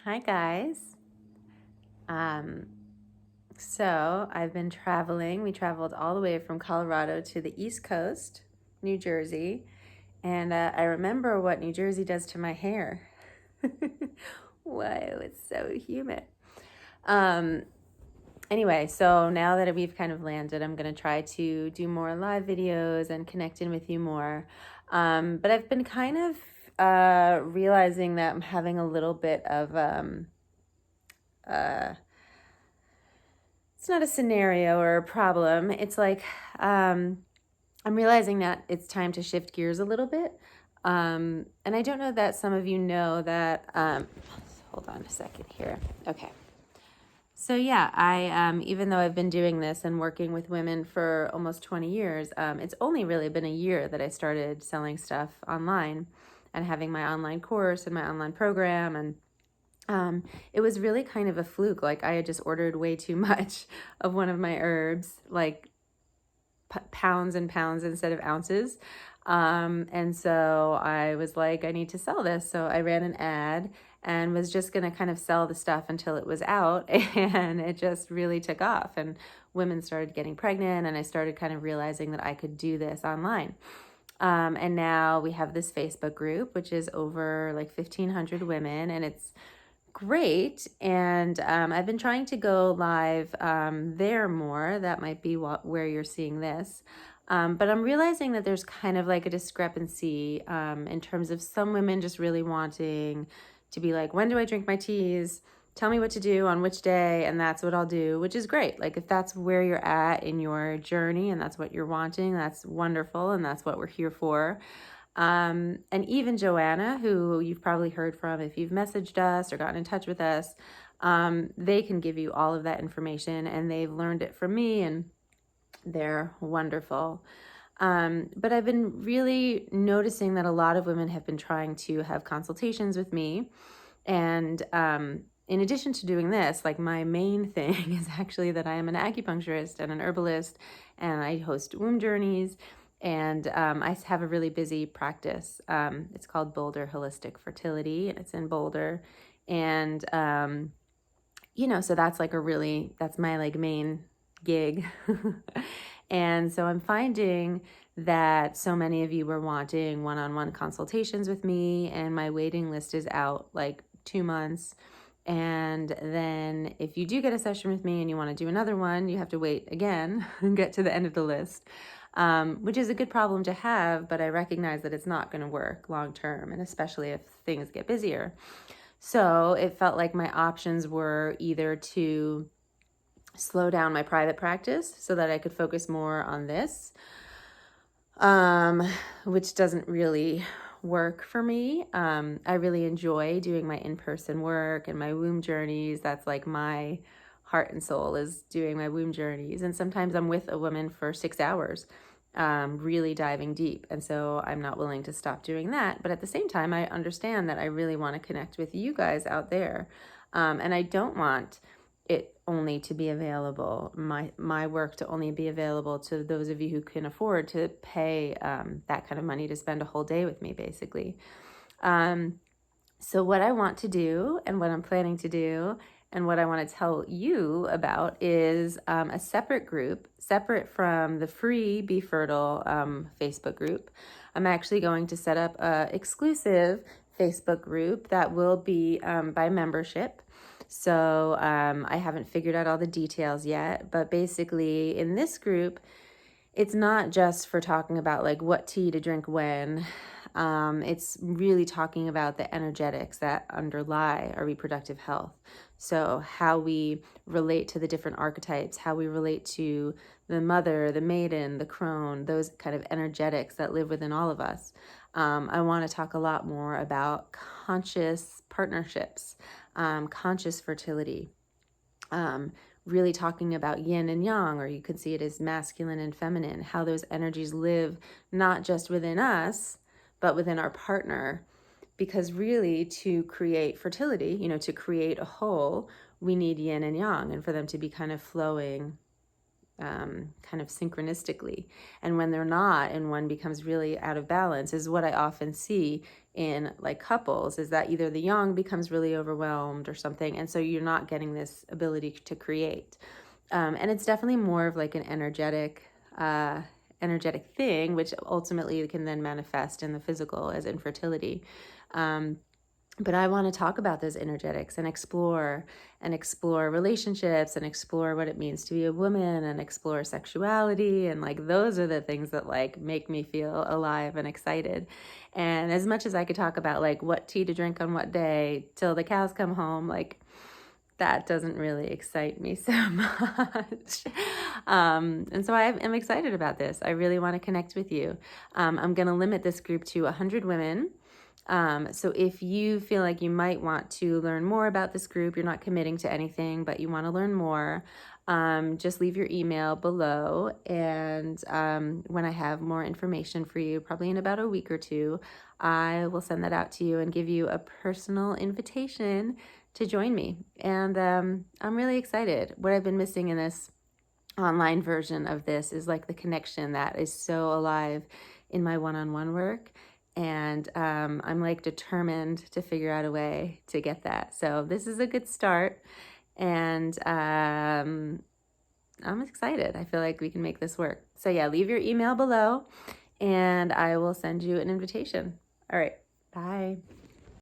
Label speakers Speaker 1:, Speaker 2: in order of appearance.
Speaker 1: Hi guys. Um, so I've been traveling. We traveled all the way from Colorado to the East Coast, New Jersey, and I remember what New Jersey does to my hair. Whoa, it's so humid. Um, anyway, so now that we've kind of landed, I'm going to try to do more live videos and connect in with you more. But I've been kind of realizing that I'm having a little bit of uh, it's not a scenario or a problem. It's like I'm realizing that it's time to shift gears a little bit. And I don't know that some of you know that. Hold on a second here. Okay. So yeah, I even though I've been doing this and working with women for almost 20 years, it's only really been a year that I started selling stuff online and having my online course and my online program. And it was really kind of a fluke. Like I had just ordered way too much of one of my herbs, like pounds and pounds instead of ounces. And so I was like, I need to sell this. So I ran an ad and was just going to kind of sell the stuff until it was out. And it just really took off. And women started getting pregnant. And I started kind of realizing that I could do this online. And now we have this Facebook group, which is over like 1,500 women. And it's great. And I've been trying to go live there more. That might be where you're seeing this. But I'm realizing that there's kind of like a discrepancy in terms of some women just really wanting to be like, when do I drink my teas? Tell me what to do on which day, and that's what I'll do, which is great. Like if that's where you're at in your journey and that's what you're wanting, that's wonderful, and that's what we're here for. And even Joanna, who you've probably heard from if you've messaged us or gotten in touch with us, they can give you all of that information, and they've learned it from me, and they're wonderful. But I've been really noticing that a lot of women have been trying to have consultations with me. And in addition to doing this, like my main thing is actually that I am an acupuncturist and an herbalist, and I host womb journeys. And I have a really busy practice. It's called Boulder Holistic Fertility, and it's in Boulder. And, so that's like that's my like main gig. And so I'm finding that so many of you were wanting one-on-one consultations with me, and my waiting list is out like 2 months. And then if you do get a session with me and you want to do another one, you have to wait again and get to the end of the list, which is a good problem to have, but I recognize that it's not going to work long term, and especially if things get busier. So it felt like my options were either to slow down my private practice so that I could focus more on this, which doesn't really work for me. I really enjoy doing my in-person work and my womb journeys. That's like my heart and soul, is doing my womb journeys. And sometimes I'm with a woman for 6 hours, really diving deep. And so I'm not willing to stop doing that. But at the same time, I understand that I really want to connect with you guys out there. And I don't want it only to be available, my work to only be available to those of you who can afford to pay that kind of money to spend a whole day with me, basically. So what I want to do and what I'm planning to do and what I want to tell you about is a separate group, separate from the free Be Fertile Facebook group. I'm actually going to set up an exclusive Facebook group that will be by membership. So I haven't figured out all the details yet, but basically in this group, it's not just for talking about like what tea to drink when. It's really talking about the energetics that underlie our reproductive health. So how we relate to the different archetypes, how we relate to the mother, the maiden, the crone, those kind of energetics that live within all of us. I want to talk a lot more about conscious partnerships, conscious fertility, really talking about yin and yang, or you could see it as masculine and feminine, how those energies live not just within us, but within our partner. Because really, to create fertility, to create a whole, we need yin and yang, and for them to be kind of flowing kind of synchronistically. And when they're not, and one becomes really out of balance, is what I often see in like couples, is that either the yang becomes really overwhelmed or something, and so you're not getting this ability to create. And it's definitely more of like an energetic thing, which ultimately can then manifest in the physical as infertility. But I want to talk about those energetics and explore relationships and explore what it means to be a woman and explore sexuality. And like, those are the things that like make me feel alive and excited. And as much as I could talk about like what tea to drink on what day till the cows come home, like that doesn't really excite me so much. And so I am excited about this. I really want to connect with you. I'm going to limit this group to 100 women. So if you feel like you might want to learn more about this group, you're not committing to anything, but you want to learn more, just leave your email below. And when I have more information for you, probably in about a week or two, I will send that out to you and give you a personal invitation to join me. And I'm really excited. What I've been missing in this online version of this is like the connection that is so alive in my one-on-one work. And I'm like determined to figure out a way to get that. So this is a good start. And I'm excited. I feel like we can make this work. So yeah, leave your email below and I will send you an invitation. All right. Bye.